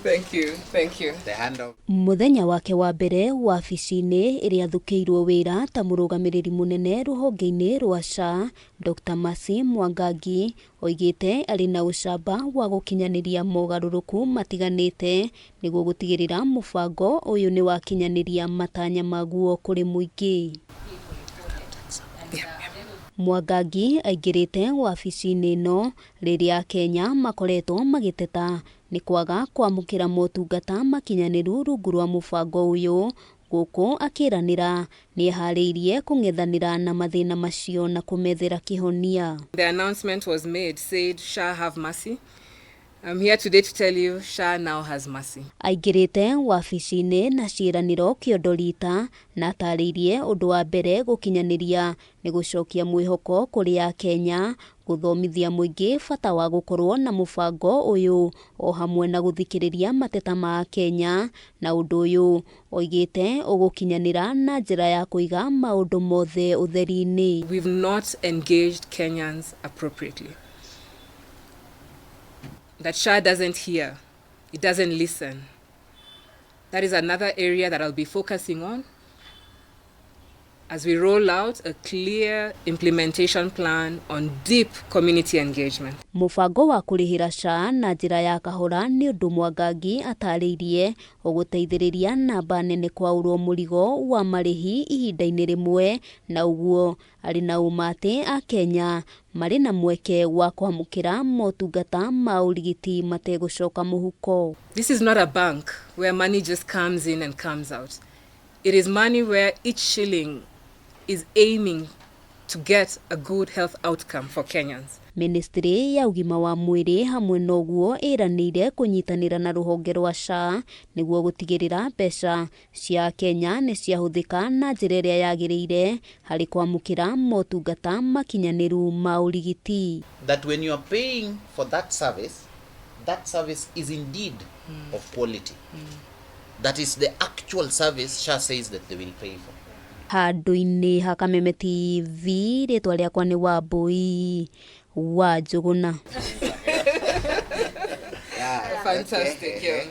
Thank you. The hand of Muthenya wake wa mbere wabici-ini iria thukiirwo wira ta murugamiriri munene ruhonge-ini rwa SHA, Dr. MECY Mwangangi oigite ari na ucamba wa gukinyaniria mogaruruku matiganite niguo gutigirira mubango uyu ni wakinyaniria matanya maguo kuri muingi. Mwangangi aingirite wabici-ini ino riria AKENYA makoretwo magiteta ni kwaga kwamukira motungata makinyaniru rungu rwa mubango uyu, guku akiranira ni hariirie kung'ethanira na mathina macio na kumethera kihonia. The announcement was made, said SHA have mercy. I'm here today to tell you SHA now has mercy. Aingirite wabici-ini na ciiraniro kiondo rita na atariirie undu wa mbere gukinyaniria ni gucokia mwihoko kuri AKENYA, guthomithia muingi bata wa gukorwo na mubango uyu o hamwe na guthikiriria mateta ma AKENYA, na undu uyu oigite ugukinyanira na njira ya kuiga maundu mothe utheri-ini. We've not engaged Kenyans appropriately. That SHA doesn't hear, it doesn't listen. That is another area that I'll be focusing on as we roll out a clear implementation plan on deep community engagement. Mubango wa kurihira SHA na njira ya kahora ni undu Mwangangi atariirie uguteithiriria namba nene kwaurwo murigo wa marihi ihinda-ini rimwe, na uguo ari na umati AKENYA mari na mweke wa kwamukira motungata ma urigiti mategucoka muhuko. This is not a bank where money just comes in and comes out. It is money where each shilling is aiming to get a good health outcome for Kenyans. Ministry ya ugima wa mwiri hamwe noguo iranire kunyitanira na ruhonge rwa SHA niguo gutigirira mbeca cia Kenya ni ciahuthika na njira iria yagiriire hari kwamukira motungata makinyaniru ma urigiti. that when you are paying for that service is indeed of quality. That is the actual service SHA says that they will pay for. Handu-ini ha Kameme TV, ritwa riakwa ni Wabui wa Njuguna. Fantastic. Yeah.